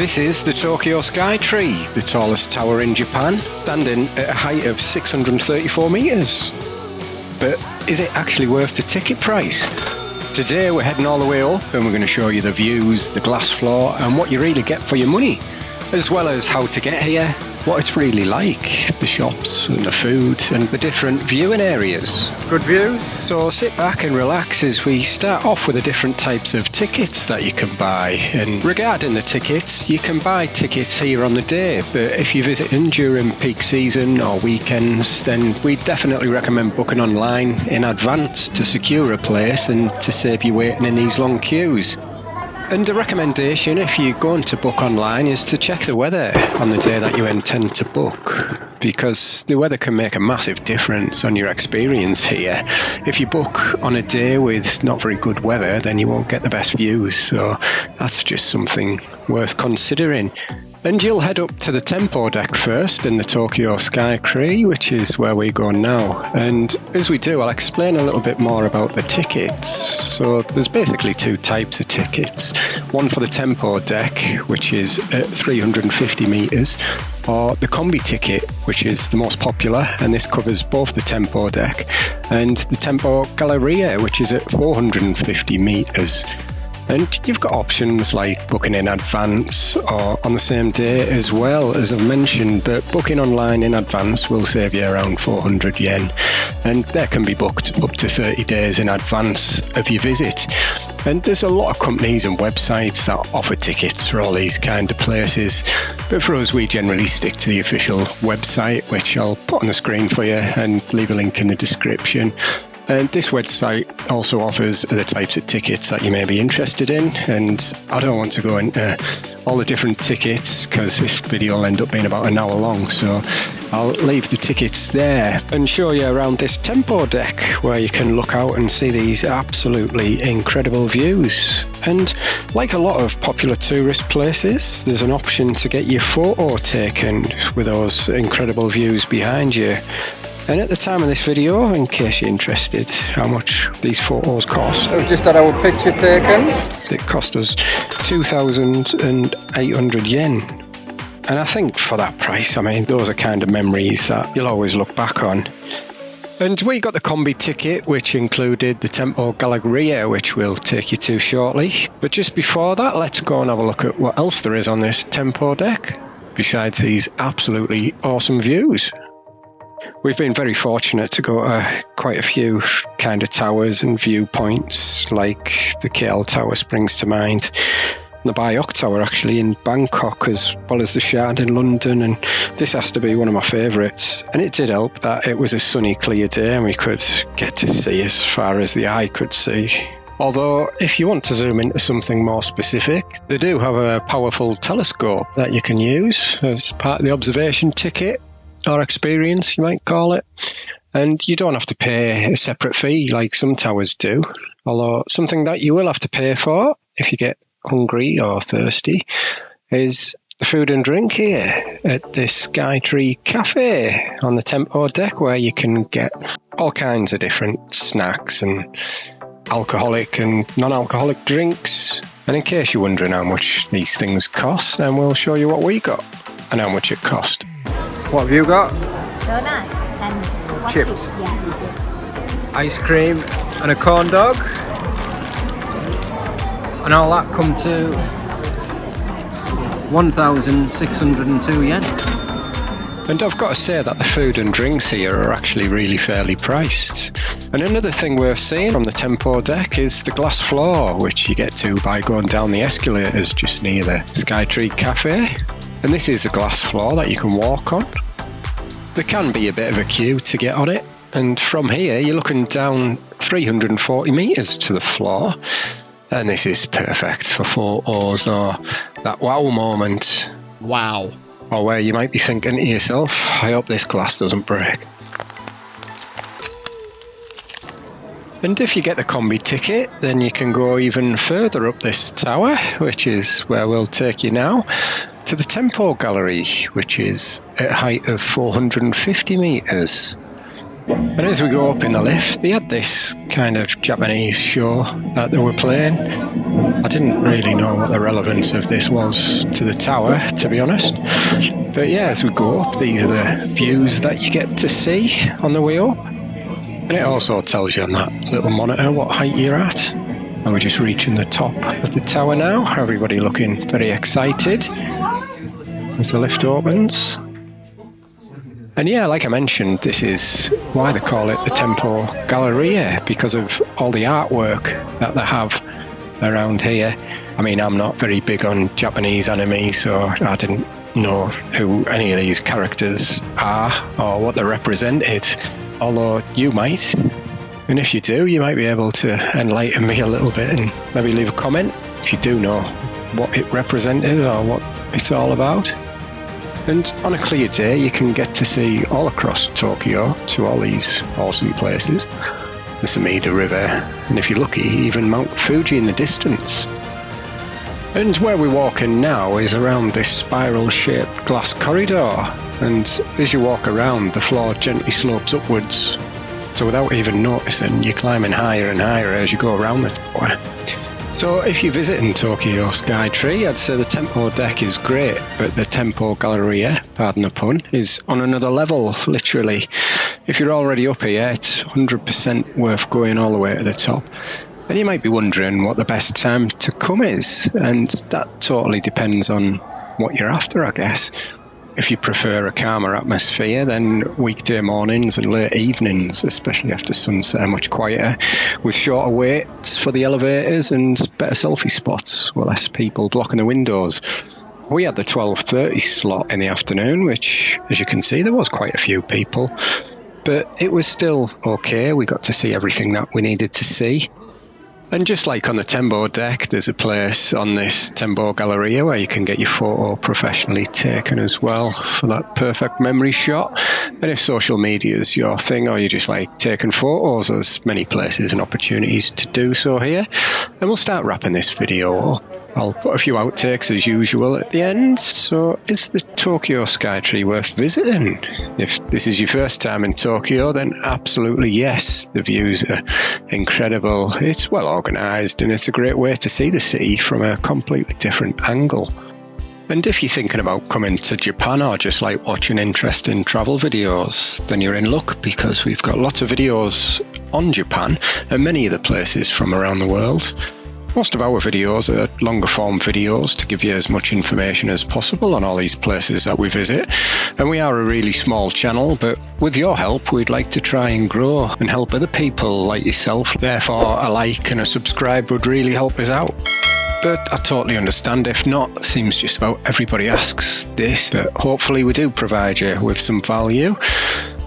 This is the Tokyo Skytree, the tallest tower in Japan, standing at a height of 634 metres. But is it actually worth the ticket price? Today we're heading all the way up and we're going to show you the views, the glass floor and what you really get for your money, as well as how to get here, what it's really like, the shops and the food and the different viewing areas. Good views. So sit back and relax as we start off with the different types of tickets that you can buy. And regarding the tickets, you can buy tickets here on the day, but if you're visiting during peak season or weekends, then we definitely recommend booking online in advance to secure a place and to save you waiting in these long queues. And a recommendation, if you're going to book online, is to check the weather on the day that you intend to book, because the weather can make a massive difference on your experience here. If you book on a day with not very good weather, then you won't get the best views, so that's just something worth considering. And you'll head up to the Tembo Deck first in the Tokyo Skytree, which is where we go now. And as we do, I'll explain a little bit more about the tickets. So there's basically two types of tickets. One for the Tembo Deck, which is at 350 metres, or the combi ticket, which is the most popular, and this covers both the Tembo Deck and the Tembo Galleria, which is at 450 metres. And you've got options like booking in advance or on the same day as well, as I've mentioned, but booking online in advance will save you around 400 yen, and they can be booked up to 30 days in advance of your visit. And there's a lot of companies and websites that offer tickets for all these kind of places, but for us we generally stick to the official website, which I'll put on the screen for you and leave a link in the description. And this website also offers the types of tickets that you may be interested in, and I don't want to go into all the different tickets because this video will end up being about an hour long, so I'll leave the tickets there and show you around this Tembo Deck where you can look out and see these absolutely incredible views. And like a lot of popular tourist places, there's an option to get your photo taken with those incredible views behind you. And at the time of this video, in case you're interested, how much these photos cost. We've just had our picture taken. It cost us 2,800 yen. And I think for that price, I mean, those are kind of memories that you'll always look back on. And we got the combi ticket, which included the Tembo Galleria, which we'll take you to shortly. But just before that, let's go and have a look at what else there is on this Tembo Deck, besides these absolutely awesome views. We've been very fortunate to go to quite a few kind of towers and viewpoints, like the KL Tower springs to mind, the 𝐕𝐈𝐃𝐄𝐎 Tower actually in Bangkok, as well as the Shard in London, and this has to be one of my favourites. And it did help that it was a sunny, clear day and we could get to see as far as the eye could see. Although, if you want to zoom into something more specific, they do have a powerful telescope that you can use as part of the observation ticket, or experience, you might call it. And you don't have to pay a separate fee like some towers do. Although something that you will have to pay for if you get hungry or thirsty is the food and drink here at this Skytree Café on the Tembo Deck, where you can get all kinds of different snacks and alcoholic and non-alcoholic drinks. And in case you're wondering how much these things cost, then we'll show you what we got and how much it cost. What have you got? Donut and chips. Yes. Ice cream and a corn dog. And all that come to 1,602 yen. And I've got to say that the food and drinks here are actually really fairly priced. And another thing worth seeing from the Tembo Deck is the glass floor, which you get to by going down the escalators just near the Skytree Café. And this is a glass floor that you can walk on. There can be a bit of a queue to get on it, and from here you're looking down 340 metres to the floor, and this is perfect for photos or that wow moment. Wow. Or where you might be thinking to yourself, I hope this glass doesn't break. And if you get the combi ticket, then you can go even further up this tower, which is where we'll take you now, to the Tembo Gallery, which is at a height of 450 metres. And as we go up in the lift, they had this kind of Japanese show that they were playing. I didn't really know what the relevance of this was to the tower, to be honest. But yeah, as we go up, these are the views that you get to see on the way up. And it also tells you on that little monitor what height you're at. And we're just reaching the top of the tower now. Everybody looking very excited as the lift opens. And yeah, like I mentioned, this is why they call it the Tembo Galleria, because of all the artwork that they have around here. I mean, I'm not very big on Japanese anime, so I didn't know who any of these characters are or what they represented, although you might. And if you do, you might be able to enlighten me a little bit and maybe leave a comment if you do know what it represented or what it's all about. And on a clear day, you can get to see all across Tokyo to all these awesome places. The Sumida River, and if you're lucky, even Mount Fuji in the distance. And where we're walking now is around this spiral-shaped glass corridor, and as you walk around, the floor gently slopes upwards. So without even noticing, you're climbing higher and higher as you go around the tower. So if you're visiting Tokyo Skytree, I'd say the Tembo Deck is great, but the Tembo Galleria, pardon the pun, is on another level, literally. If you're already up here, it's 100% worth going all the way to the top. And you might be wondering what the best time to come is, and that totally depends on what you're after, I guess. If you prefer a calmer atmosphere, then weekday mornings and late evenings, especially after sunset, are much quieter, with shorter waits for the elevators and better selfie spots, with less people blocking the windows. We had the 12:30 slot in the afternoon, which, as you can see, there was quite a few people, but it was still okay. We got to see everything that we needed to see. And just like on the Tembo Deck, there's a place on this Tembo Galleria where you can get your photo professionally taken as well for that perfect memory shot. And if social media is your thing, or you just like taking photos, there's many places and opportunities to do so here. And we'll start wrapping this video up. I'll put a few outtakes as usual at the end. So is the Tokyo Skytree worth visiting? If this is your first time in Tokyo, then absolutely yes. The views are incredible. It's well organised and it's a great way to see the city from a completely different angle. And if you're thinking about coming to Japan or just like watching interesting travel videos, then you're in luck, because we've got lots of videos on Japan and many of the places from around the world. Most of our videos are longer form videos to give you as much information as possible on all these places that we visit. And we are a really small channel, but with your help, we'd like to try and grow and help other people like yourself. Therefore, a like and a subscribe would really help us out. But I totally understand if not. Seems just about everybody asks this, but hopefully we do provide you with some value.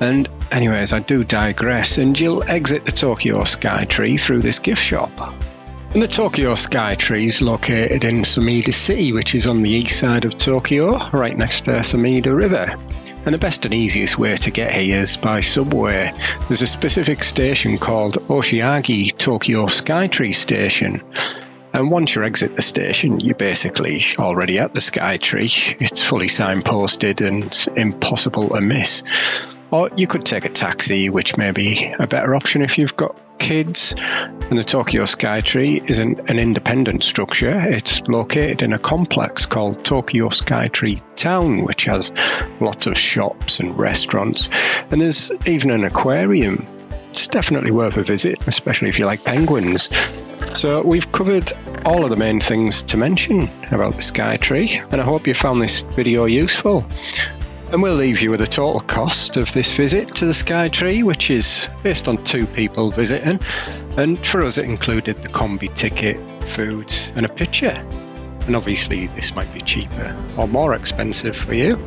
And anyways, I do digress, and you'll exit the Tokyo Skytree through this gift shop. And the Tokyo Skytree is located in Sumida City, which is on the east side of Tokyo, right next to Sumida River. And the best and easiest way to get here is by subway. There's a specific station called Oshiagi Tokyo Skytree Station. And once you exit the station, you're basically already at the Skytree. It's fully signposted and impossible to miss. Or you could take a taxi, which may be a better option if you've got kids. And the Tokyo Skytree isn't an independent structure. It's located in a complex called Tokyo Skytree Town, which has lots of shops and restaurants. And there's even an aquarium. It's definitely worth a visit, especially if you like penguins. So we've covered all of the main things to mention about the Skytree, and I hope you found this video useful. And we'll leave you with a total cost of this visit to the Skytree, which is based on 2 people visiting. And for us, it included the combi ticket, food, and a picture. And obviously, this might be cheaper or more expensive for you.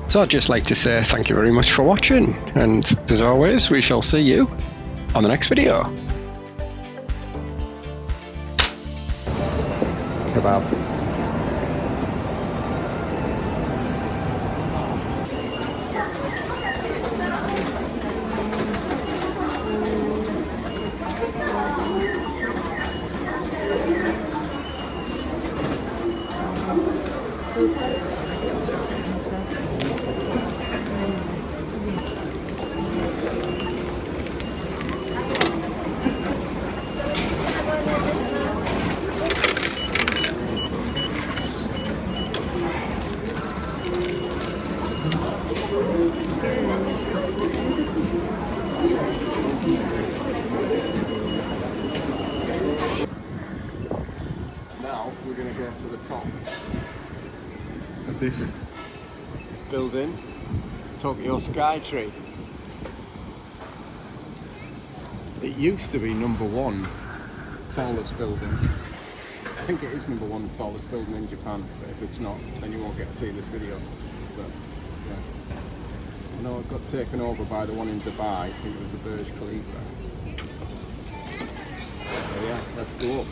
So I'd just like to say thank you very much for watching. And as always, we shall see you on the next video. Kebab. now we're going to go to the top of this building, Tokyo Skytree. It used to be #1 tallest building. I think it is #1 tallest building in Japan, but if it's not, then you won't get to see this video. But yeah, I know it got taken over by the one in Dubai. I think it was the Burj Khalifa. So yeah, let's go up.